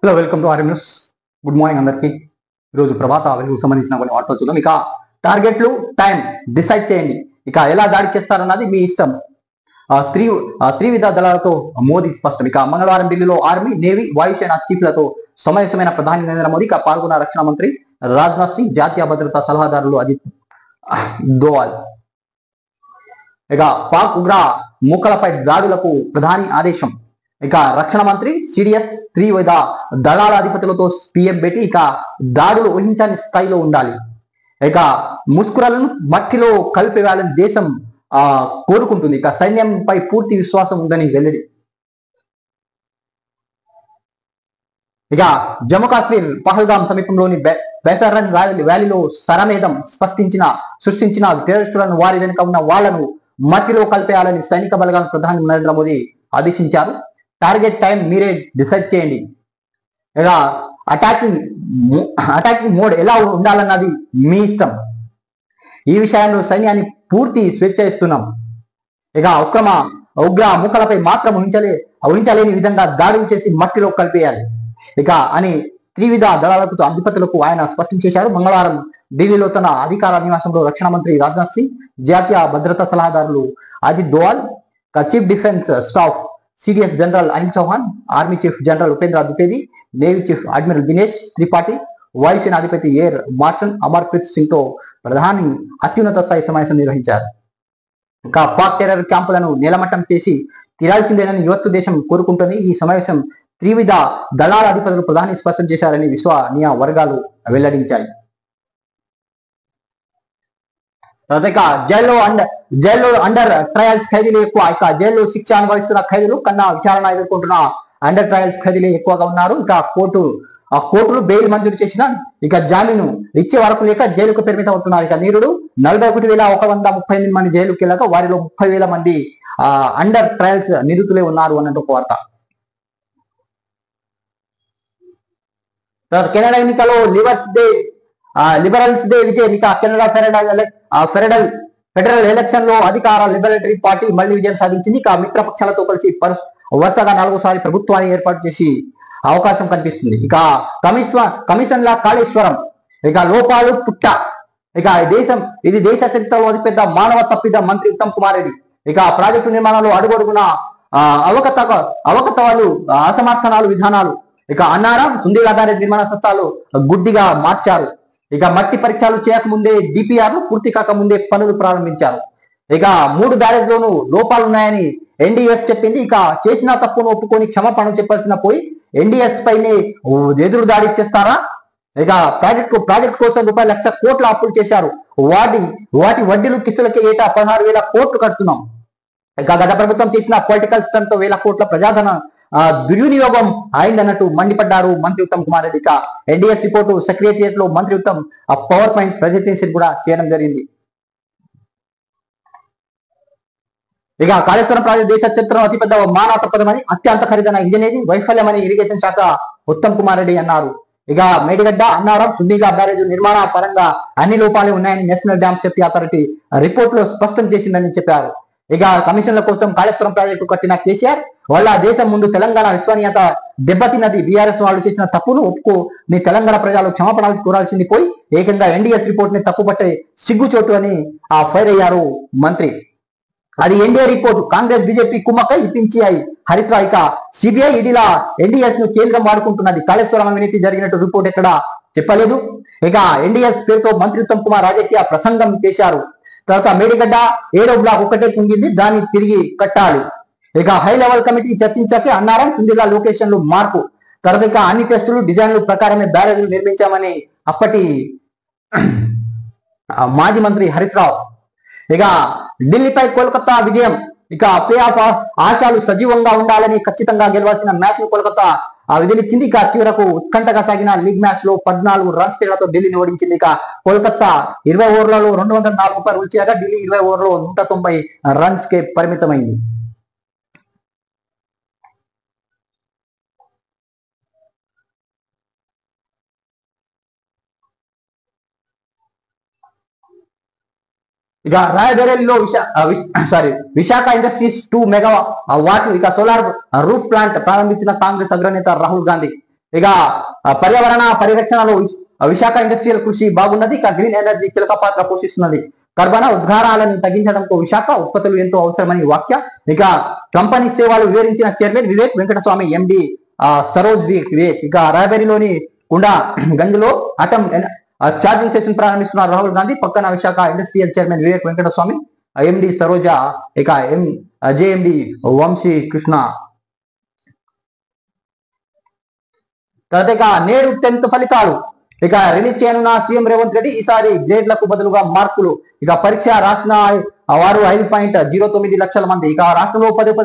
Hello, welcome to RM news. Good morning అందరికీ. ఈరోజు ప్రభాత వెలుగుకు సంబంధించిన కొన్ని వార్తలు చూద్దాం. ఇక టార్గెట్లు, టైం డిసైడ్ చేయండి. ఇక ఎలా దాడి చేస్తారన్నది మీ ఇష్టం. త్రివిధ దళాలతో మోదీ స్పష్టం. ఇక మంగళవారం ఢిల్లీలో ఆర్మీ, నేవీ, వాయుసేన చీఫ్లతో సమావేశమైన ప్రధాని నరేంద్ర మోదీ ఇక పాల్గొన్న రక్షణ మంత్రి రాజ్నాథ్ సింగ్, జాతీయ భద్రతా సలహాదారులు అజిత్ దోవల్. ఇక పాక్ ఉగ్ర మూకలపై దాడులకు ప్రధాని ఆదేశం. ఇక రక్షణ మంత్రి సిడిఎస్, త్రివిధ దళాల అధిపతులతో పిఎం భేటీ. ఇక దాడులు ఊహించని స్థాయిలో ఉండాలి. ఇక ముస్కురలను మట్టిలో కలిపేయాలని దేశం కోరుకుంటుంది. ఇక సైన్యంపై పూర్తి విశ్వాసం ఉందని వెల్లడి. ఇక జమ్మూ కాశ్మీర్ పహల్గాం సమీపంలోని బైసారన్ వ్యాలీలో శరమేధం సృష్టించిన టెర్రరిస్టులను, వారి వెనుక ఉన్న వాళ్లను మట్టిలో కలిపేయాలని సైనిక బలగాలను ప్రధాని నరేంద్ర మోదీ ఆదేశించారు. టార్గెట్, టైం మీరే డిసైడ్ చేయండి. ఇక అటాకింగ్ మోడ్ ఎలా ఉండాలన్నది మీ ఇష్టం. ఈ విషయంలో సైన్యాన్ని పూర్తి స్వేచ్ఛ ఇస్తున్నాం. ఇక ఉగ్ర మూకలపై మాత్రం ఊహించలేని విధంగా దాడులు చేసి మట్టిలో కలిపేయాలి ఇక అని త్రివిధ దళాలకు అధిపతులకు ఆయన స్పష్టం చేశారు. మంగళవారం ఢిల్లీలో తన అధికార నివాసంలో రక్షణ మంత్రి రాజ్నాథ్ సింగ్, జాతీయ భద్రతా సలహాదారులు Ajit Doval, chief defence staff CDS general Anil Chauhan, army chief general Upendra Dwivedi, navy chief admiral Dinesh Tripathi, వాయుసేన అధిపతి ఎయిర్ మార్షల్ అమర్ప్రీత్ సింగ్ తో ప్రధాని అత్యున్నత స్థాయి సమావేశం నిర్వహించారు. ఇంకా పాక్ టెర్రర్ క్యాంపులను నేలమట్టం చేసి తీరాల్సిందేనని యువత్ దేశం కోరుకుంటుంది. ఈ సమావేశం త్రివిధ దళాల అధిపతులు ప్రధాని స్పష్టం చేశారని విశ్వసనీయ వర్గాలు వెల్లడించాయి. ఇక జైల్లో అండర్ ట్రయల్స్ ఖైదీలు ఎక్కువ. ఇక జైల్లో శిక్ష అనుభవిస్తున్న ఖైదీలు కన్నా విచారణ ఎదుర్కొంటున్న అండర్ ట్రయల్స్ ఖైదీలు ఎక్కువగా ఉన్నారు. ఇక కోర్టులు బెయిల్ మంజూరు చేసిన ఇక జామీను ఇచ్చే వరకు లేక జైలుకు పరిమితం అవుతున్నారు. ఇక నీరుడు 41,138 మంది జైలుకి వెళ్ళాక వారిలో 30,000 మంది అండర్ ట్రయల్స్ నిందితులే ఉన్నారు అన్నట్టు ఒక వార్త. కెనడా ఎన్నికలో లిబరల్స్ డే విజయం. ఇక కెనడా ఫెడరల్ ఎలక్షన్ లో అధికార లిబరటరీ పార్టీ మళ్లీ విజయం సాధించింది. ఇక మిత్రపక్షాలతో కలిసి వరుసగా 4సారి ప్రభుత్వాన్ని ఏర్పాటు చేసి అవకాశం కనిపిస్తుంది. ఇక కమిషన్ల కాళేశ్వరం, ఇక లోపాలు పుట్ట. ఇక ఇది దేశ చరిత్రలో అతిపెద్ద మానవ తప్పిద. మంత్రి ఉత్తమ్ కుమార్ రెడ్డి ఇక ప్రాజెక్టు నిర్మాణంలో అడుగడుగున అవకతవలు, అసమర్థనాలు, విధానాలు ఇక అన్నారం. సుందీలాధార నిర్మాణ సంస్థలు గుడ్డిగా మార్చారు. ఇక మట్టి పరీక్షలు చేయకముందే డిపిఆర్లు పూర్తి కాకముందే పనులు ప్రారంభించారు. ఇక 3 బ్యారేజ్లోనూ లోపాలున్నాయని ఎన్డీఎస్ చెప్పింది. ఇక చేసిన తప్పును ఒప్పుకొని క్షమాపణ చెప్పాల్సిన పోయి ఎన్డీఎస్ పైనే ఎదురు దాడి చేస్తారా? ఇక ప్రాజెక్ట్ కోసం ₹1,00,000 కోట్ల అప్పులు చేశారు. వాటి వడ్డీలు కిస్తులకి ఏటా 16,000 కోట్లు కడుతున్నాం. ఇక గత ప్రభుత్వం చేసిన పొలిటికల్ స్టంట్ తో 1,000 కోట్ల ప్రజాధన దుర్వినియోగం అయిందన్నట్టు మండిపడ్డారు మంత్రి ఉత్తమ్ కుమార్ రెడ్డి. ఇక ఎన్డీఎస్ రిపోర్టు సెక్రటరియట్ లో మంత్రి ఉత్తమ్ పవర్ పాయింట్ ప్రెజెంటేషన్ కూడా చేయడం జరిగింది. ఇక కాళేశ్వరం ప్రాజెక్టు దేశ చరిత్రలో అతిపెద్ద మానవ తప్పదమని, అత్యంత ఖరీదైన ఇంజనీరింగ్ వైఫల్యమని ఇరిగేషన్ శాఖ ఉత్తమ్ కుమార్ రెడ్డి అన్నారు. ఇక మేడిగడ్డ, అన్నారం, సుందీగా బ్యారేజ్ నిర్మాణ పరంగా అన్ని లోపాలే ఉన్నాయని national dam safety authority report లో స్పష్టం చేసిందని చెప్పారు. ఇక కమిషన్ల కోసం కాళేశ్వరం ప్రాజెక్టు కట్టిన కేసీఆర్ వల్ల దేశం ముందు తెలంగాణ విశ్వసనీయత దెబ్బతిన్నది. బీఆర్ఎస్ వాళ్ళు చేసిన తప్పును ఒప్పుకొని తెలంగాణ ప్రజలు క్షమాపణలు కోరాల్సింది పోయి ఏకంగా ఎన్డీఎస్ రిపోర్ట్ ని తప్పుపట్టే సిగ్గుచోటు అని ఫైర్ అయ్యారు మంత్రి. అది ఎన్డీఏ రిపోర్టు కాంగ్రెస్ బీజేపీ కుమ్మకై ఇప్పించాయి హరీష్ రావు. ఇక సిబిఐ ఈడీల ఎన్డీఎస్ ను కేంద్రం వాడుకుంటున్నది. కాళేశ్వరం అవినీతి జరిగినట్టు రిపోర్ట్ ఎక్కడ చెప్పలేదు. ఇక ఎన్డీఎస్ పేరుతో మంత్రి ఉత్తమ్ కుమార్ రాజకీయ ప్రసంగం చేశారు. తర్వాత మేడిగడ్డ 7వ బ్లాక్ ఒకటే కుంగింది, దాన్ని తిరిగి కట్టాలి. ఇక హై లెవెల్ కమిటీ చర్చించాకే అన్నారం, సుందీలా లొకేషన్లు మార్పు. తర్వాత ఇక అన్ని టెస్టులు డిజైన్లు ప్రకారమే బ్యారేజ్లు నిర్మించామని అప్పటి మాజీ మంత్రి హరీష్ రావు. ఇక ఢిల్లీపై కోల్కతా విజయం. ఇక ప్లే ఆఫ్ ఆశాలు సజీవంగా ఉండాలని, ఖచ్చితంగా గెలవాల్సిన మ్యాచ్ ను కోల్కతా విధినిచ్చింది. ఇక చివరకు ఉత్కంఠగా సాగిన లీగ్ మ్యాచ్ లో 14 రన్స్ తేడాతో ఢిల్లీని ఓడించింది. ఇక కోల్కతా 20 ఓవర్లలో 204 పరుగులు చేయగా ఢిల్లీ 20 ఓవర్లో 190 రన్స్ కే పరిమితమైంది. ఇక రాయబరేలీలో విశాఖ ఇండస్ట్రీస్ 2 మెగావాట్ ఇక సోలార్ రూఫ్ ప్లాంట్ ప్రారంభించిన కాంగ్రెస్ అగ్రనేత రాహుల్ గాంధీ. ఇక పర్యావరణ పరిరక్షణలో విశాఖ ఇండస్ట్రియల్ కృషి బాగున్నది. ఇక గ్రీన్ ఎనర్జీ కీలక పాత్ర పోషిస్తున్నది. కర్బన ఉద్గారాలను తగ్గించడంతో విశాఖ ఉత్పత్తులు ఎంతో అవసరమని వాక్య. ఇక కంపెనీ సేవలు వివరించిన చైర్మన్ వివేక్ వెంకటస్వామి, ఎండి సరోజ్ వివేక్. ఇక రాయబేరిలోని కుండా గంజ్లో అటం ఛార్జింగ్ స్టేషన్ ప్రారంభిస్తున్నారు రాహుల్ గాంధీ. పక్కన విశాఖ ఇండస్ట్రియల్ చైర్మన్ వివేక్ వెంకటస్వామి, ఎండి సరోజ, ఇక జేఎండి వంశీ కృష్ణ. తర్వాత ఇక నేడు 10th ఫలితాలు ఇక రిలీజ్ చేయనున్న సీఎం రేవంత్ రెడ్డి. ఈసారి గ్రేడ్లకు బదులుగా మార్కులు. ఇక పరీక్ష రాసిన వారు 5.09 లక్షల మంది. ఇక రాష్ట్రంలో 10వ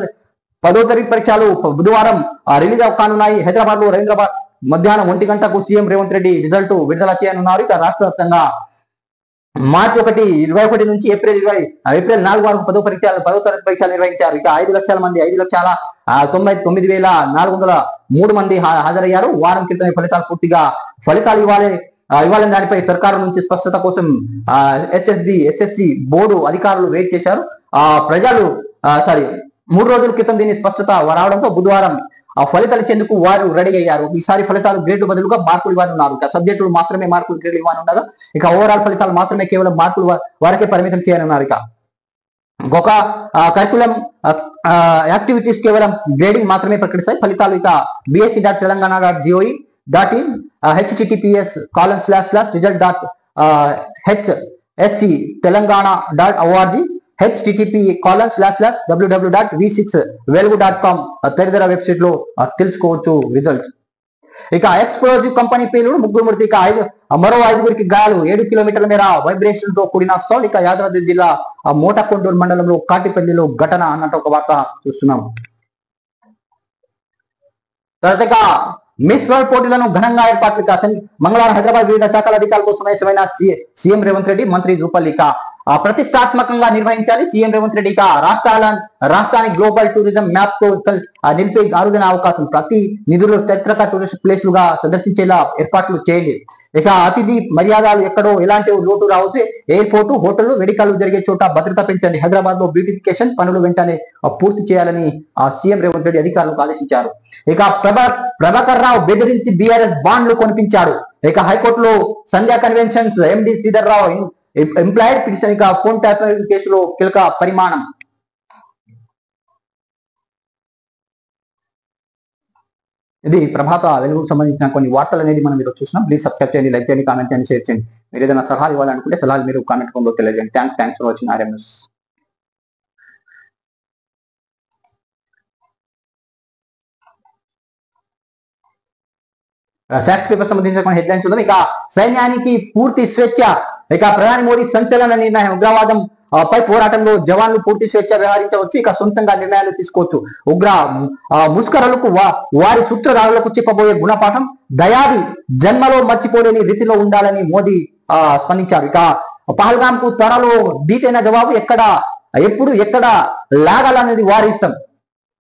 తరగతి పరీక్షలు బుధవారం రిలీజ్ కానున్నాయి. హైదరాబాద్ లో రవీంద్రాబాద్ మధ్యాహ్నం 1 గంటకు సీఎం రేవంత్ రెడ్డి రిజల్ట్ విడుదల చేయనున్నారు. ఇక రాష్ట్ర వ్యాప్తంగా మార్చి 21 నుంచి ఏప్రిల్ 4 వరకు 10వ తరగతి పరీక్షలు నిర్వహించారు. ఇక 5,99,403 మంది హాజరయ్యారు. వారం క్రితమే ఫలితాలు ఫలితాలు ఇవ్వాలని దానిపై సర్కారు నుంచి స్పష్టత కోసం ఎస్ఎస్సి బోర్డు అధికారులు వెయిట్ చేశారు. ప్రజలు 3 రోజుల క్రితం దీని స్పష్టత రావడంతో బుధవారం ఫలితాలు ఇచ్చేందుకు వారు రెడీ అయ్యారు. ఈసారి ఫలితాలు గ్రేడ్ బదులుగా మార్కులు ఇవ్వనున్నారు. ఇక సబ్జెక్టులు మాత్రమే మార్కులు గ్రేడ్లు ఇవ్వనుండగా ఇక ఓవరాల్ ఫలితాలు మాత్రమే కేవలం మార్కులు వారికే పరిమితం చేయనున్నారు. ఇక ఒక కరికులం యాక్టివిటీస్ కేవలం గ్రేడింగ్ మాత్రమే ప్రకటిస్తాయి. ఫలితాలు ఇక bsc.telangana.gov.in https://result.hsctelangana.org http://www.v6velugu.com తదితర వెబ్సైట్ లో తెలుసుకోవచ్చు రిజల్ట్. ఇక ఎక్స్ప్లోజివ్ కంపెనీ పేలుడు, 3 మృతి. ఇక మరో 5గురికి గాయాలు. 7 కిలోమీటర్ల మేర వైబ్రేషన్ తో కూడిన సౌండ్. ఇక యాదాద్రి జిల్లా మోటకొండూరు మండలంలో కాటిపల్లిలో ఘటన అన్నట్టు ఒక వార్త చూస్తున్నాం. తర్వాత ఇక మిస్ వరల్డ్ పోటీలను ఘనంగా ఏర్పాట్లు. మంగళవారం హైదరాబాద్ వివిధ శాఖల అధికారులతో సమావేశమైన సీఎం రేవంత్ రెడ్డి, మంత్రి రూపల్. ఇక ప్రతిష్టాత్మకంగా నిర్వహించాలి సీఎం రేవంత్ రెడ్డి. ఇక రాష్ట్రాన్ని గ్లోబల్ టూరిజం మ్యాప్ తో నిలిపే అరుదైన అవకాశం. ప్రతి నిధులు చారిత్రక టూరిస్ట్ ప్లేస్లుగా సందర్శించేలా ఏర్పాట్లు చేయండి. ఇక అతిథి మర్యాదలు ఎక్కడో ఎలాంటి లోటు రావచ్చు. ఎయిర్పోర్టు, హోటళ్లు, వేడుకలు జరిగే చోట భద్రత పెంచండి. హైదరాబాద్ లో బ్యూటిఫికేషన్ పనులు వెంటనే పూర్తి చేయాలని సీఎం రేవంత్ రెడ్డి అధికారులకు ఆదేశించారు. ఇక ప్రభాకర్ రావు బెదిరించి బీఆర్ఎస్ బాండ్లు కొనిపించాడు. ఇక హైకోర్టులో సంధ్యా కన్వెన్షన్స్ ఎండి శ్రీధర్ రావు ఎంప్లాయిడ్ పిటిషన్. ఇక ఫోన్ ట్యాపింగ్ కేసులో కీలక పరిమాణం. ఇది ప్రభాత వెలుగుకు సంబంధించిన కొన్ని వార్తలు అనేది మనం మీరు చూసినాం. ప్లీజ్ సబ్స్క్రైబ్ చేయండి, లైక్ చేయండి, కామెంట్ చేయండి, షేర్ చేయండి. మీరు ఏదైనా సలహాలు ఇవ్వాలనుకుంటే సలహాలు మీరు కామెంట్ రూపంలో తెలియజేయండి. Thanks for watching RMS. Socks paper సంబంధించిన హెడ్లైన్స్ చూద్దాం. ఇక సైన్యానికి పూర్తి స్వేచ్ఛ. ఇక ప్రధాని మోదీ సంచలన నిర్ణయం. ఉగ్రవాదం పై పోరాటంలో జవాన్లు పూర్తి స్వేచ్ఛ వ్యవహరించవచ్చు. ఇక సొంతంగా నిర్ణయాలు తీసుకోవచ్చు. ఉగ్ర ముష్కరులకు వారి సూత్రధారులకు చెప్పబోయే గుణపాఠం. దయాది జన్మలో మర్చిపోలేని రీతిలో ఉండాలని మోదీ స్పందించారు. ఇక పహల్గామ్ కు త్వరలో దీటైన జవాబు. ఎప్పుడు ఎక్కడ లాగాలనేది వారి ఇష్టం.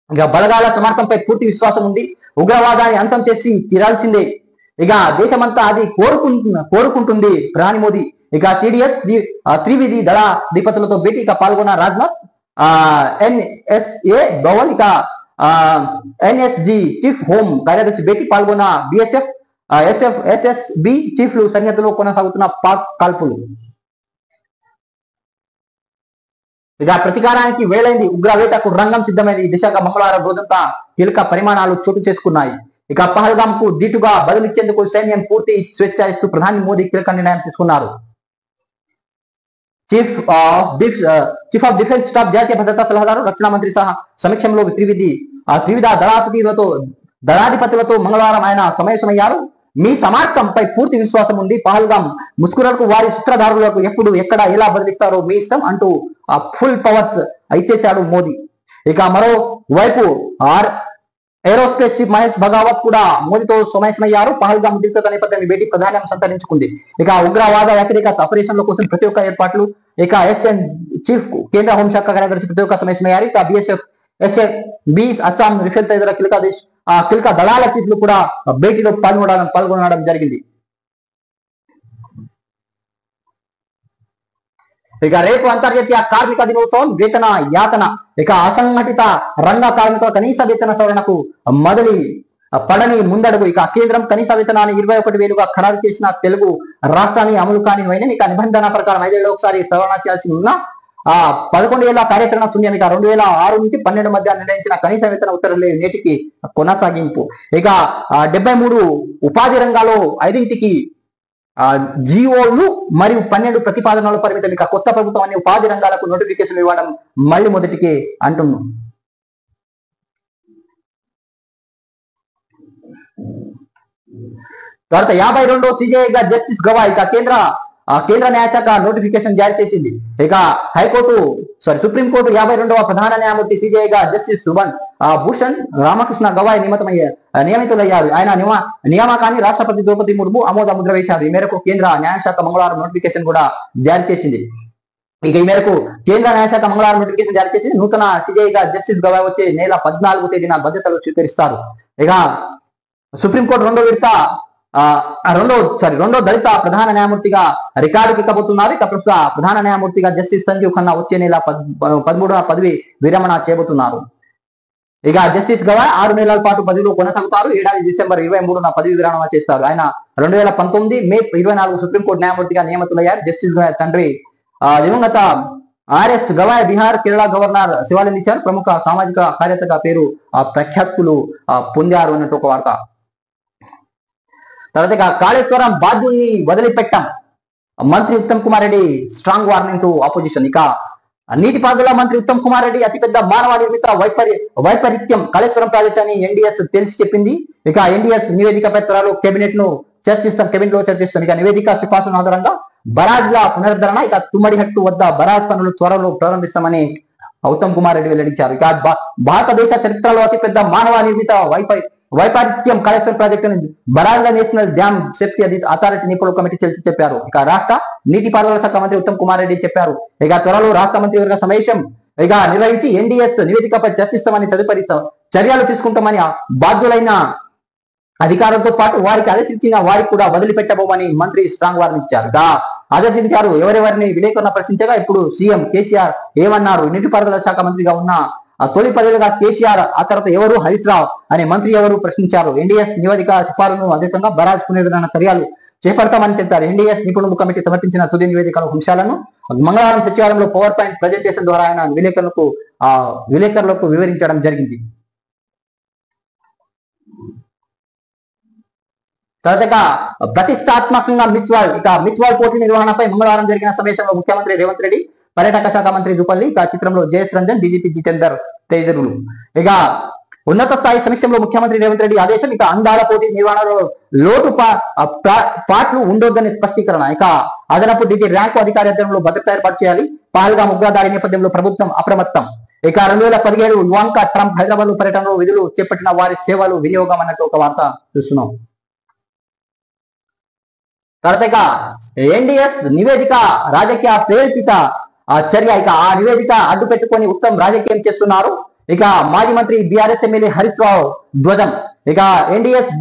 ఇక బలగాల సమర్థంపై పూర్తి విశ్వాసం ఉంది. ఉగ్రవాదాన్ని అంతం చేసి తీరాల్సిందే. ఇక దేశమంతా అది కోరుకుంటుంది ప్రధాని మోదీ. ఇక సిడిఎస్ త్రివిధి దళాధిపతులతో భేటీగా పాల్గొన్న రాజ్నాథ్, ఎన్ఎస్ఏ దోవల్. ఇక ఎన్ఎస్జి చీఫ్ హోం కార్యదర్శి భేటీ పాల్గొన్న బిఎస్ఎఫ్, ఎస్ఎస్బి చీఫ్లు. సరిహద్దులో కొనసాగుతున్న పాక్ కాల్పులు. ఇక ప్రతీకారానికి వేలైంది. ఉగ్రవేటకు రంగం సిద్ధమైంది. ఈ దిశగా మంగళవారం రోజంతా కీలక పరిమాణాలు చోటు చేసుకున్నాయి. ఇక పహల్గామ్ కు దీటుగా బదులిచ్చేందుకు సైన్యం పూర్తి స్వేచ్ఛ ఇస్తూ ప్రధాని మోదీ కీలక నిర్ణయం తీసుకున్నారు. చీఫ్ ఆఫ్ డిఫెన్స్ స్టాఫ్, జాతీయ భద్రతా సలహాదారు, రక్షణ మంత్రి సహా సమక్షంలో త్రివిధ దళాధిపతులతో మంగళవారం ఆయన సమావేశమయ్యారు. మీ సమార్థంపై పూర్తి విశ్వాసం ఉంది. పహల్గామ్ ముస్కురులకు వారి సూత్రధారులకు ఎప్పుడు ఎక్కడ ఎలా బదిలిస్తారో మీ ఇష్టం అంటూ ఫుల్ పవర్స్ ఇచ్చేశాడు మోదీ. ఇక మరోవైపు ఏరోస్పేస్ చీఫ్ మహేష్ భగావత్ కూడా మోదీతో సమావేశమయ్యారు. పహల్గామ్ ఉద్రిక్తత నేపథ్యం భేటీ ప్రధానం సంతరించుకుంది. ఇక ఉగ్రవాద వ్యతిరేక ఆపరేషన్ల కోసం ప్రతి ఒక్క ఏర్పాట్లు. ఇక ఎస్ఎన్ చీఫ్ కేంద్ర హోంశాఖ కార్యదర్శి ప్రతి ఒక్క సమావేశమయ్యారు. ఇక బిఎస్ఎఫ్, ఎస్ఎఫ్, అస్సాం రిఫిల్ తదితర కీలక దళాల చీఫ్లు కూడా భేటీలో పాల్గొనడం జరిగింది. ఇక రేపు అంతర్జాతీయ కార్మిక దినోత్సవం. వేతన యాతన. ఇక అసంఘటిత రంగ కార్మికుల కనీస వేతన సవరణకు పడని ముందడుగు. ఇక కేంద్రం కనీస వేతనాన్ని 21,000గా ఖరారు చేసిన తెలుగు రాష్ట్రాన్ని అమలు కాని వైన ఇక నిబంధన ప్రకారం 5 ఏళ్ళ ఒకసారి సవరణ చేయాల్సి ఉన్న 11 ఏళ్ల కార్యాచరణ శూన్యం. ఇక 2006 నుంచి 12 మధ్య నిర్ణయించిన కనీస వేతన ఉత్తర్వులు నేటికి కొనసాగింపు. ఇక 73 ఉపాధి రంగాల్లో 5కి జిఓలు మరియు 12 ప్రతిపాదనలు పరిమితం. ఇక కొత్త ప్రభుత్వం అన్ని ఉపాధి రంగాలకు నోటిఫికేషన్ ఇవ్వడం మళ్ళీ మొదటికి అంటున్నాం. తర్వాత 52వ సిజేఐగా జస్టిస్ గవాయ్. ఇక కేంద్ర న్యాయశాఖ నోటిఫికేషన్ జారీ చేసింది. ఇక సుప్రీంకోర్టు 52వ ప్రధాన న్యాయమూర్తి సిజేఐగా జస్టిస్ భూషణ్ రామకృష్ణ గవాయ్ నియమితులయ్యారు. ఆయన నియామకాన్ని రాష్ట్రపతి ద్రౌపది ముర్ము ఆమోద ముద్ర వేశారు. ఈ మేరకు కేంద్ర న్యాయశాఖ మంగళవారం నోటిఫికేషన్ కూడా జారీ చేసింది. ఇక ఈ మేరకు కేంద్ర న్యాయశాఖ మంగళవారం నోటిఫికేషన్ జారీ చేసి నూతన సిజేఐగా జస్టిస్ గవాయ్ వచ్చే నెల 14వ తేదీన బాధ్యతలు స్వీకరిస్తారు. ఇక సుప్రీంకోర్టు రెండో దళిత ప్రధాన న్యాయమూర్తిగా రికార్డుకి ఎక్కబోతున్నారు. ఇక ప్రస్తుత ప్రధాన న్యాయమూర్తిగా జస్టిస్ సంజీవ్ ఖన్నా వచ్చే నెల 13వ పదవి విరమణ చేయబోతున్నారు. ఇక జస్టిస్ గవాయ్ 6 నెలల పాటు పదవిలో కొనసాగుతారు. ఏడాది డిసెంబర్ 23న పదవి విరమణ చేస్తారు. ఆయన 2019 మే 24 సుప్రీంకోర్టు న్యాయమూర్తిగా నియమితులయ్యారు. జస్టిస్ గవాయ్ తండ్రి దివంగత ఆర్ఎస్ గవాయ్ బీహార్ కేరళ గవర్నర్ శివాలయం ఇచ్చారు. ప్రముఖ సామాజిక కార్యకర్తగా పేరు ప్రఖ్యాతులు పొందారు అన్నట్టు ఒక వార్త. తర్వాత కాళేశ్వరం బాధ్యుల్ని వదిలిపెట్టాం, మంత్రి Uttam Kumar Reddy strong warning to opposition. ఇక నీటిపారుదల మంత్రి ఉత్తమ్ కుమార్ రెడ్డి అతిపెద్ద మానవ నిర్మిత వైపరీత్యం కాళేశ్వరం ప్రాజెక్ట్ అని ఎన్డీఎస్ తెలిసి చెప్పింది. ఇక ఎన్డీఎస్ నివేదికపై త్వరలో కేబినెట్ లో చర్చిస్తాం. ఇక నివేదిక సిఫార్సుల ఆధారంగా బరాజ్ల పునరుద్ధరణ, ఇక తుమ్మడిహట్టు వద్ద బరాజ్ పనులు త్వరలో ప్రారంభిస్తామని ఉత్తమ్ కుమార్ రెడ్డి వెల్లడించారు. ఇక భారతదేశ చరిత్రలో అతిపెద్ద మానవ నిర్మిత వైపరీత్యం కాళేశ్వరం ప్రాజెక్టు బరాజ్ల నేషనల్ డ్యామ్ సేఫ్టీ అథారిటీ నిపుణుల కమిటీ చర్చ చెప్పారు. ఇక రాష్ట్ర నీటిపారుదల శాఖ మంత్రి ఉత్తమ్ కుమార్ రెడ్డి చెప్పారు. ఇక త్వరలో రాష్ట్ర మంత్రివర్గ సమావేశం నిర్వహించి ఎన్డీఎస్ నివేదికపై చర్చిస్తామని, తదుపరి చర్యలు తీసుకుంటామని బాధ్యులైన అధికారులతో పాటు వారికి ఆదేశించిన వారికి కూడా వదిలిపెట్టబోమని మంత్రి స్ట్రాంగ్ వార్నింగ్ ఇచ్చారు. ఆదేశించారు. ఎవరెవరిని విలేకరులను ప్రశ్నించగా ఇప్పుడు సీఎం కేసీఆర్ ఏమన్నారు? నీటిపారుదల శాఖ మంత్రిగా ఉన్న తొలి పదవిగా కేసీఆర్, ఆ తర్వాత ఎవరు హరీష్ రావు అనే మంత్రి ఎవరు ప్రశ్నించారు. ఎన్డీఎస్ నివేదిక సిఫారును అధికంగా బరాజ్ పునరుద్ధరణ చర్యలు చేపడతామని చెప్పారు. ఎన్డీఎస్ నిపుణుల కమిటీ సమర్పించిన తుది నివేదికల అంశాలను మంగళవారం సచివాలయంలో పవర్ పాయింట్ ప్రజెంటేషన్ ద్వారా ఆయన విలేకరులకు వివరించడం జరిగింది. తర్వాత ప్రతిష్టాత్మకంగా మిస్ వరల్డ్ పోటీ నిర్వహణపై మంగళవారం జరిగిన సమావేశంలో ముఖ్యమంత్రి రేవంత్ రెడ్డి, పర్యాటక శాఖ మంత్రి జూపల్లి, ఇక చిత్రంలో జయస్ రంజన్, డీజీపీ జితేందర్ తదితరులు. ఇక ఉన్నత స్థాయి సమీక్షంలో ముఖ్యమంత్రి రేవంత్ రెడ్డి ఆదేశం. ఇక అందాల పోటీ నిర్వహణలో పాట్లు ఉండొద్దని స్పష్టీకరణ. ఇక అదనపు డీజీ ర్యాంకు అధికారి అధ్యయనంలో భద్రత ఏర్పాటు చేయాలి. పహల్గామ్ ఉగ్రదాడి నేపథ్యంలో ప్రభుత్వం అప్రమత్తం. ఇక 2017 ఇవాంకా ట్రంప్ హైదరాబాద్ పర్యటనలో విధులు చేపట్టిన వారి సేవలు వినియోగం అన్నట్టు ఒక వార్త చూస్తున్నాం. తర్వాత ఎన్డీఎస్ నివేదిక రాజకీయ ప్రేరేపిత చర్య. ఇక ఆ నివేదిక అడ్డు పెట్టుకొని ఉత్తమ్ రాజకీయం చేస్తున్నారు. ఇక మాజీ మంత్రి బీఆర్ఎస్ ఎమ్మెల్యే హరీష్ రావు ధ్వజం. ఇక ఎన్డీఎస్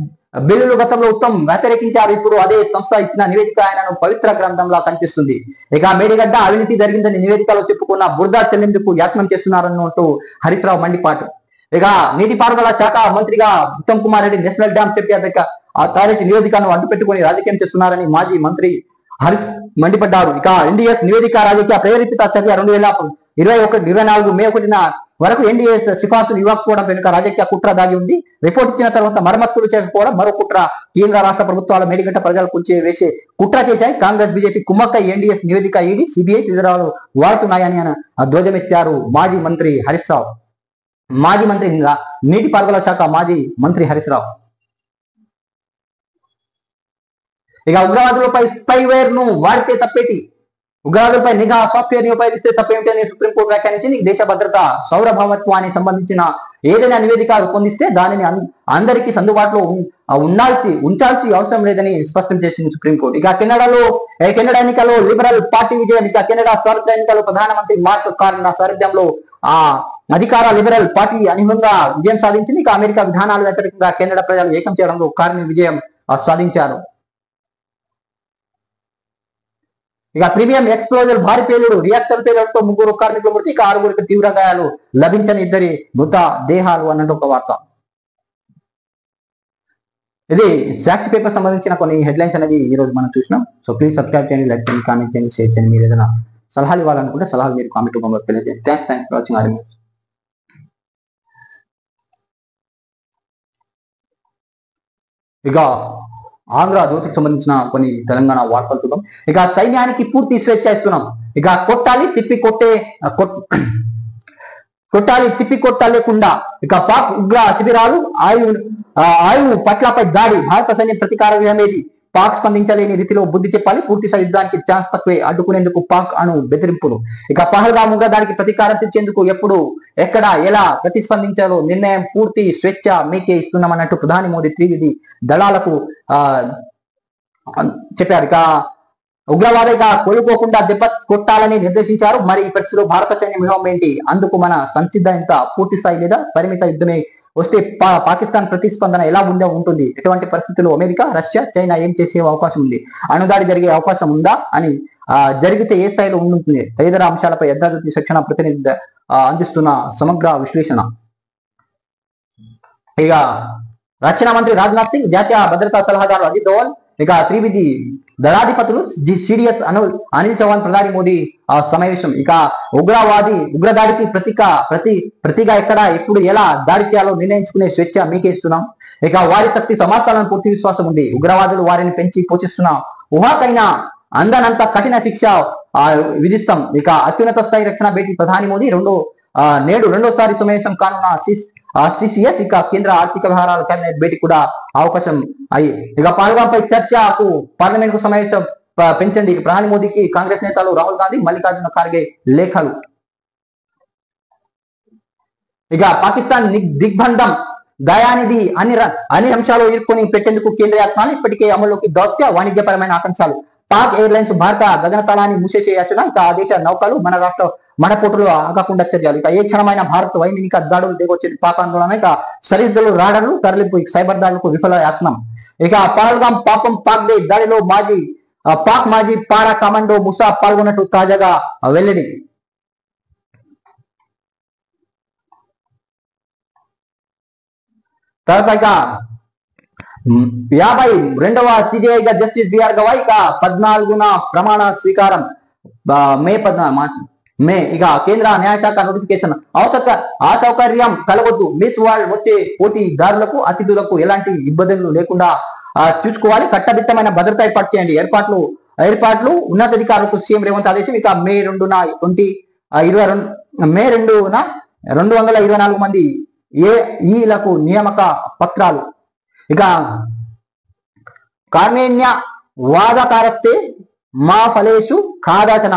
బిల్లులు గతంలో ఉత్తమ్ వ్యతిరేకించారు. ఇప్పుడు అదే సంస్థ ఇచ్చిన నివేదిక ఆయనను పవిత్ర గ్రంథంలా కనిపిస్తుంది. ఇక మేడిగడ్డ అవినీతి జరిగిందని నివేదికలో చెప్పుకున్న బురద చెల్లింపుకు యత్నం చేస్తున్నారన్నట్టు హరీష్ రావు మండిపాటు. ఇక నీటిపారుదల శాఖ మంత్రిగా Uttam Kumar Reddy national dam safety authority నివేదికను అడ్డు పెట్టుకుని రాజకీయం చేస్తున్నారని మాజీ మంత్రి హరీష్ మండిపడ్డారు. ఇక ఎన్డీఎస్ నివేదిక రాజకీయ ప్రేరేపిత చర్య. 2024 మే 1న వరకు ఎన్డీఎస్ సిఫార్సులు ఇవ్వకపోవడం వెనుక రాజకీయ కుట్ర దాగి ఉంది. రిపోర్ట్ ఇచ్చిన తర్వాత మరమ్మతులు చేయకపోవడం మరో కుట్ర. కేంద్ర రాష్ట్ర ప్రభుత్వాల మేడిగడ్డ ప్రజలు కూల్చి వేసే కుట్ర చేశాయి. కాంగ్రెస్ బీజేపీ కుమ్మక్క ఎన్డీఎస్ నివేదిక ఈడీ సిబిఐ వివరాలు వాడుతున్నాయని ఆయన ధ్వజమెత్తారు మాజీ మంత్రి హరీష్ రావు. నీటిపారుదల శాఖ మాజీ మంత్రి హరీష్ రావు. ఇక ఉగ్రవాదులపై స్పైవేర్ ను వాడితే తప్పేటి, ఉగ్రవాదులపై నిఘా సాఫ్ట్వేర్ ని ఉపయోగిస్తే తప్పేమిటి అని సుప్రీంకోర్టు వ్యాఖ్యానించింది. దేశ భద్రత సౌరభావత్వానికి సంబంధించిన ఏదైనా నివేదిక రూపొందిస్తే దానిని అందరికీ అందుబాటులో ఉంచాల్సి అవసరం లేదని స్పష్టం చేసింది సుప్రీంకోర్టు. ఇక కెనడా ఎన్నికల్లో లిబరల్ పార్టీ విజయం. ఇక కెనడా స్వార్థ ఎన్నికల్లో ప్రధానమంత్రి మార్క్ కార్నా సారథ్యంలో అధికార లిబరల్ పార్టీ అనూహ్యంగా విజయం సాధించింది. ఇక అమెరికా విధానాలు వ్యతిరేకంగా కెనడా ప్రజలు ఏకం చేయడంలో కార్ని విజయం సాధించారు. ఇక ప్రీమియం ఎక్స్ప్లోజర్ భారీ పేలుడు, రియాక్టర్ పేలుడుతో 3 కార్మికులు మృతి, ఇక 6గురికి తీవ్ర గాయాలు, లభించని 2 మృత దేహాలు అన్నట్టు ఒక వార్త. ఇది సాక్షి పేపర్ సంబంధించిన కొన్ని హెడ్లైన్స్ అనేది ఈ రోజు మనం చూసినాం. సో ప్లీజ్ సబ్స్క్రైబ్ చేయండి, లైక్ చేయండి, కామెంట్ చేయండి, షేర్ చేయండి. మీరు ఏదైనా సలహాలు ఇవ్వాలనుకుంటే సలహాలు మీరు కామెంట్ రూపంలో తెలియజేయండి. Thanks for watching R news. ఇక ఆంధ్ర జ్యోతికి సంబంధించిన కొన్ని తెలంగాణ వార్తలు చూద్దాం. ఇక సైన్యానికి పూర్తి స్వేచ్ఛ ఇస్తున్నాం. ఇక కొట్టాలి తిప్పి కొట్టలేకుండా ఇక పాక్ ఉగ్ర శిబిరాలు ఆయువు పట్లపై దాడి, భారత సైన్యం ప్రతీకార వ్యూహమేది, పాక్ స్పందించలేని రీతిలో బుద్ధి చెప్పాలి, పూర్తి యుద్ధానికి ఛాన్స్ తక్కువే, అడ్డుకునేందుకు పాక్ అణు బెదిరింపులు. ఇక పహల్గామ్ ఉగ్ర దాడికి ప్రతీకారం తెచ్చేందుకు ఎప్పుడు ఎక్కడ ఎలా ప్రతిస్పందించాలో నిర్ణయం, పూర్తి స్వేచ్ఛ మీకే ఇస్తున్నామన్నట్టు ప్రధాని మోదీ త్రివిధి దళాలకు చెప్పారు. ఇక ఉగ్రవాదిగా కోలుకోకుండా దెబ్బ కొట్టాలని నిర్దేశించారు. మరి ఈ పరిస్థితిలో భారత సైన్యం వ్యూహం ఏంటి, అందుకు మన సంసిద్ధత పూర్తి స్థాయి లేదా పరిమిత యుద్ధమే వస్తే పాకిస్తాన్ ప్రతిస్పందన ఎలా ఉంటుంది, ఎటువంటి పరిస్థితుల్లో అమెరికా, రష్యా, చైనా ఏం చేసే అవకాశం ఉంది, అణుదాడి జరిగే అవకాశం ఉందా అని జరిగితే ఏ స్థాయిలో ఉంటుంది, తదితర అంశాలపై అంతర్జాతీయ శిక్షణ ప్రతినిధి అందిస్తున్న సమగ్ర విశ్లేషణ. ఇక రక్షణ మంత్రి రాజ్నాథ్ సింగ్, జాతీయ భద్రతా సలహాదారు అజిత్ దోవల్, ఇక త్రివిధి దళాధిపతులు సిడిఎస్ అనిల్ చౌహాన్ ప్రధాని మోదీ సమావేశం. ఇక ఉగ్రదాడికి ప్రతిగా ఎక్కడ ఎప్పుడు ఎలా దాడి చేయాలో నిర్ణయించుకునే స్వేచ్ఛ మీకే ఇస్తున్నాం. ఇక వారి శక్తి సమర్థాలను పూర్తి విశ్వాసం ఉంది. ఉగ్రవాదులు వారిని పెంచి పోషిస్తున్న ఊహాకైనా అందనంత కఠిన శిక్ష విధిస్తాం. ఇక అత్యున్నత స్థాయి రక్షణ భేటీ ప్రధాని మోదీ నేడు రెండోసారి సమావేశం కానున్న సిసిఎస్ ఇక కేంద్ర ఆర్థిక వ్యవహారాల కేబినెట్ భేటీ కూడా అవకాశం అయ్యి. ఇక పహల్గాంపై చర్చకు పార్లమెంట్ కు సమావేశం పెంచండి. ప్రధాని మోదీకి కాంగ్రెస్ నేతలు రాహుల్ గాంధీ, మల్లికార్జున ఖార్గే లేఖలు. ఇక పాకిస్తాన్ దిగ్బంధం దయానిధి అన్ని అంశాలు ఇరుక్కొని పెట్టేందుకు కేంద్ర యత్నాలు, ఇప్పటికే అమల్లోకి దౌత్య వాణిజ్యపరమైన ఆకాంక్షలు. పాక్ ఎయిర్లైన్స్ భారత గగనతలాన్ని మూసేసే యోచన. ఇక ఆ దేశ నౌకలు మన పోటులు ఆగకుండా చర్యలు. ఇక ఏ క్షణమైన భారత్ వైమానిక దాడులు దిగొచ్చేది పాక్ ఆందోళన. ఇక సరిహద్దులు రాడర్లు తరలింపు, సైబర్ దాడులకు విఫల యత్నం. ఇక పహల్గామ్ పాపం పాక్ దే దాడిలో పాక్ మాజీ పారా కమాండో ముసా పాల్గొన్నట్టు తాజాగా వెల్లడి. తర్వాత ఇక 52వ సిజేఐగా జస్టిస్ బిఆర్ గవాయ్ ఇక 14న ప్రమాణ స్వీకారం. మే ఇక కేంద్ర న్యాయశాఖ నోటిఫికేషన్. అసౌకర్యం కలగొద్దు, మిస్ వరల్డ్ వచ్చే పోటీదారులకు అతిథులకు ఎలాంటి ఇబ్బందులు లేకుండా చూసుకోవాలి, కట్టదిట్టమైన భద్రత ఏర్పాటు చేయండి. ఏర్పాట్లు ఉన్నతాధికారులకు సీఎం రేవంత్ ఆదేశం. ఇక మే 2న 224 మంది ఏఈలకు నియామక పత్రాలు. ఇక కార్మేణ్య వాదకారస్తే మా ఫలేషు కాదాచన.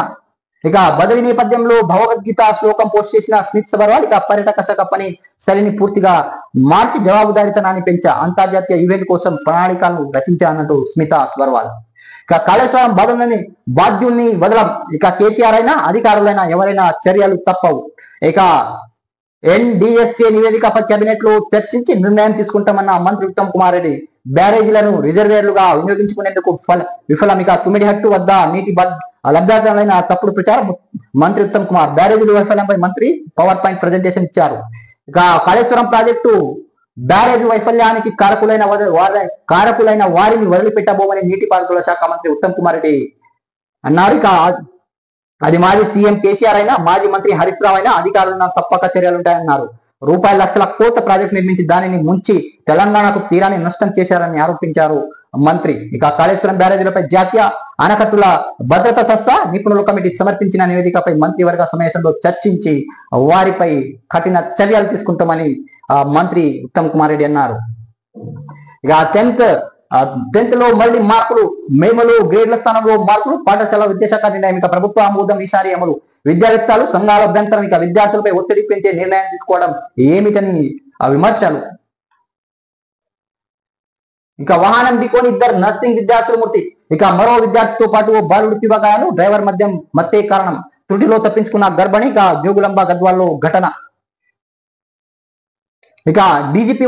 ఇక బదిలీ నేపథ్యంలో భగవద్గీత శ్లోకం పోస్ట్ చేసిన స్మిత్ సబర్వాల్. ఇక పర్యాటక శాఖ పని శైలిని పూర్తిగా మార్చి జవాబుదారీతనాన్ని పెంచా, అంతర్జాతీయ ఈవెంట్ కోసం ప్రణాళికలను రచించానట్టు స్మిత సబర్వాల్. ఇక కాళేశ్వరం బాధ్యుల్ని వదలం. ఇక కేసీఆర్ అయినా అధికారులైనా ఎవరైనా చర్యలు తప్పవు. ఇక ఎన్డిఎస్ఏ నివేదికపై కేబినెట్ లో చర్చించి నిర్ణయం తీసుకుంటామన్న మంత్రి ఉత్తమ్ కుమార్ రెడ్డి. బ్యారేజీలను రిజర్వేర్లుగా వినియోగించుకునేందుకు విఫలం. ఇక తుమ్మిడిహట్టు వద్ద నీటి లబ్ధాలైన తప్పుడు ప్రచారం. మంత్రి ఉత్తమ్ కుమార్ బ్యారేజీల వైఫల్యంపై మంత్రి పవర్ పాయింట్ ప్రజెంటేషన్ ఇచ్చారు. ఇక కాళేశ్వరం ప్రాజెక్టు బ్యారేజ్ వైఫల్యానికి కారకులైన వారిని వదిలిపెట్టబోమని నీటిపారుదల శాఖ మంత్రి ఉత్తమ్ కుమార్ రెడ్డి అన్నారు. ఇక అది మాజీ సీఎం కేసీఆర్ అయినా మాజీ మంత్రి హరీష్ రావు అయినా అధికారులను తప్పక చర్యలుంటాయన్నారు. లక్షల కోట్ల ప్రాజెక్టు నిర్మించి దానిని ముంచి తెలంగాణకు తీరాన్ని నష్టం చేశారని ఆరోపించారు మంత్రి. ఇక కాళేశ్వరం బ్యారేజీలపై జాతీయ ఆనకట్టుల భద్రతా సంస్థ నిపుణుల కమిటీ సమర్పించిన నివేదికపై మంత్రివర్గ సమావేశంలో చర్చించి వారిపై కఠిన చర్యలు తీసుకుంటామని మంత్రి ఉత్తమ్ కుమార్ రెడ్డి అన్నారు. ఇక 10th లో మళ్ళీ మార్పులు, మేమలు గ్రేడ్ల స్థానంలో మార్పులు, పాఠశాల విద్యాశాఖ నిర్ణయం. ఇక ప్రభుత్వ ఆమోదం ఈసారి అమలు. విద్యావేత్తలు సంఘాల అభ్యంతరం. ఇక విద్యార్థులపై ఒత్తిడి పెంచే నిర్ణయం తీసుకోవడం ఏమిటని విమర్శలు. ఇక వాహనం ఢీకొని 2 నర్సింగ్ విద్యార్థులు మృతి. ఇక మరో విద్యార్థితో పాటు ఓ బాలుడు తీవ్రగాయాలు. డ్రైవర్ మత్తే కారణం. త్రుటిలో తప్పించుకున్న గర్భిణి. ఇక జోగులంబ గద్వాల్లో ఘటన. ఇక డీజీపీ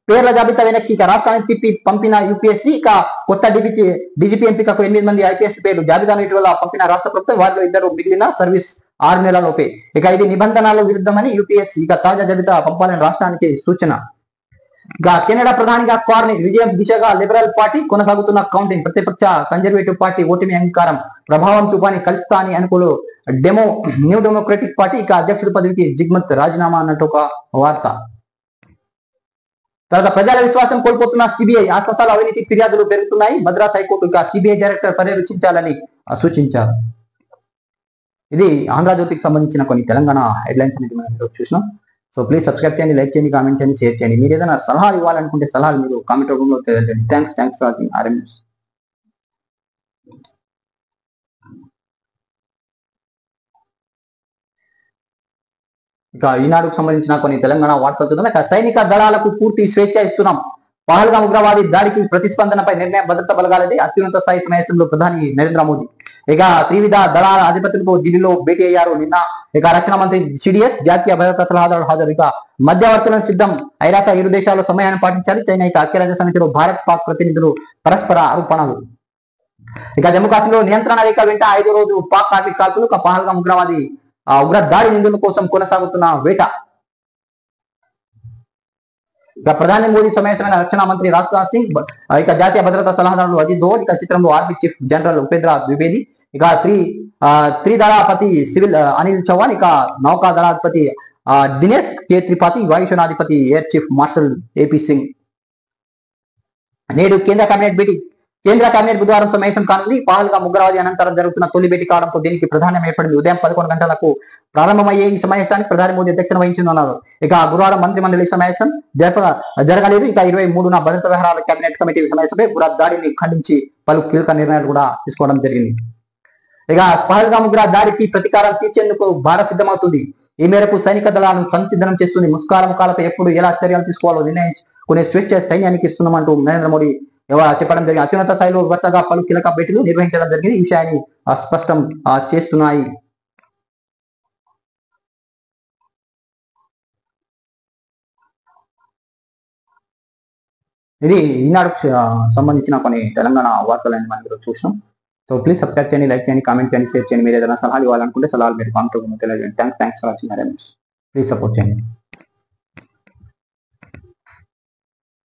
పేర్ల జాబితా వెనక్కి. ఇక రాష్ట్రానికి తిప్పి పంపిన యూపీఎస్సీ. ఇక కొత్త డీజీపీ ఎంపికకు 8 మంది ఐపీఎస్ పేర్లు జాబితాను ఇటీవల పంపిన రాష్ట్ర ప్రభుత్వం. వారిలో 2 మిగిలిన సర్వీస్ 6 నెలలలోపే. ఇక ఇది నిబంధనల విరుద్ధమని యూపీఎస్సీ. ఇక తాజా జాబితా పంపాలని రాష్ట్రానికి సూచన. ఇక కెనడా ప్రధానిగా కార్ని విజయం దిశగా లిబరల్ పార్టీ కొనసాగుతున్న కౌంటింగ్. ప్రతిపక్ష కన్జర్వేటివ్ పార్టీ ఓటమి అంగీకారం ప్రభావం చూపని కలుస్తాని అనుకూలు న్యూ డెమోక్రటిక్ పార్టీ ఇక అధ్యక్షుడి పదవికి జిగ్మత్ రాజీనామా అన్నట్టు ఒక వార్త. తర్వాత ప్రజల విశ్వాసం కోల్పోతున్న సిబిఐ, ఆస్పతాల అవినీతి ఫిర్యాదులు పెరుగుతున్నాయి. మద్రాస్ హైకోర్టు ఇక సిబిఐ డైరెక్టర్ పర్యవేక్షించాలని సూచించారు. ఇది ఆంధ్రజ్యోతికి సంబంధించిన కొన్ని తెలంగాణ హెడ్లైన్స్ అనేది మనం చూసినాం. సో ప్లీజ్ సబ్స్క్రైబ్ చేయండి, లైక్ చేయండి, కామెంట్ చేయండి, షేర్ చేయండి. మీరు ఏదైనా సలహాలు ఇవ్వాలనుకుంటే సలహాలు మీరు కామెంట్ రూపంలో తెలియజేయండి. Thanks for watching RM news. ఇక ఈనాడుకు సంబంధించిన కొన్ని తెలంగాణ వార్తలు. ఇక సైనిక దళాలకు పూర్తి స్వేచ్ఛ ఇస్తున్నాం. పహల్గాం ఉగ్రవాది దాడికి ప్రతిస్పందనపై నిర్ణయం భద్రతా బలగాలది అత్యున్నత స్థాయి సమావేశంలో ప్రధాని నరేంద్ర మోదీ. ఇక త్రివిధ దళాల అధిపతులకు ఢిల్లీలో భేటీ అయ్యారు నిన్న. ఇక రక్షణ మంత్రి సిడిఎస్, జాతీయ భద్రతా సలహాదారు హాజరు. ఇక మధ్యవర్తులను సిద్ధం. ఐరాస ఇరు దేశాల్లో సమయాన్ని పాటించాలి. చైనా ఇక ఐక్యరాజ్య సమితిలో భారత్ పాక్ ప్రతినిధులు పరస్పర ఆరోపణలు. ఇక జమ్మూ కాశ్మీర్లో నియంత్రణ రేఖ వెంట 5వ రోజు పాక్ కార్మిక కాల్పులు. ఇక పహల్గాం ఉగ్రవాది ఉగ్ర దాడి నిందితుల కోసం కొనసాగుతున్న వేట. ఇక ప్రధాని మోదీ సమావేశమైన రక్షణ మంత్రి రాజ్నాథ్ సింగ్, ఇక జాతీయ భద్రతా సలహాదారులు అజిత్ దోవల్, ఇక చిత్రంలో army chief general Upendra Dwivedi, ఇక త్రిదళాధిపతి సివిల్ అనిల్ చౌహాన్, ఇక నౌకా దళాధిపతి దినేష్ కే త్రిపాఠి, వాయుసేనాధిపతి air chief marshal AP Singh. నేడు కేంద్ర కేబినెట్ భేటీ. కేంద్ర కేబినెట్ బుధవారం సమావేశం కానుంది. పహల్గాం ఉగ్రవాది అనంతరం జరుగుతున్న తొలి భేటీ కావడంతో దీనికి ప్రాధాన్యం ఏర్పడింది. ఉదయం 11 గంటలకు ప్రారంభమయ్యే ఈ సమావేశానికి ప్రధాని మోదీ అధ్యక్షత వహించనున్నారు. ఇక గురువారం మంత్రిమండలి సమావేశం జరగలేదు. ఇక 23న భద్రతా వ్యవహారాల కేబినెట్ కమిటీ సమావేశంపై ఉగ్ర దాడిని ఖండించి పలు కీలక నిర్ణయాలు కూడా తీసుకోవడం జరిగింది. ఇక పహల్గాం ఉగ్ర దాడికి ప్రతీకారం తీర్చేందుకు భారత్ సిద్ధమవుతుంది. ఈ మేరకు సైనిక దళాలను సంసిద్ధం చేస్తుంది. ముఖాలపై ఎప్పుడు ఎలా చర్యలు తీసుకోవాలో నిర్ణయించుకునే స్వేచ్ఛ సైన్యానికి ఇస్తున్నామంటూ నరేంద్ర మోడీ చెప్పడం జరిగింది. అత్యున్నత స్థాయిలో వరుసగా పలు కీలక భేటీలు నిర్వహించడం జరిగింది. ఈ విషయాన్ని స్పష్టం చేస్తున్నాయి. ఇది ఈనాడుకు సంబంధించిన కొన్ని తెలంగాణ వార్తలని మనం చూసాం. సో ప్లీజ్ సబ్స్క్రైబ్ చేయండి, లైక్ చేయండి, కామెంట్ చేయండి, షేర్ చేయండి. మీరు ఏదైనా సలహాలు ఇవ్వాలనుకుంటే సలహాలు మీరు కామెంట్ రూపంలో తెలియజేయండి. Thanks for watching. Please support చేయండి.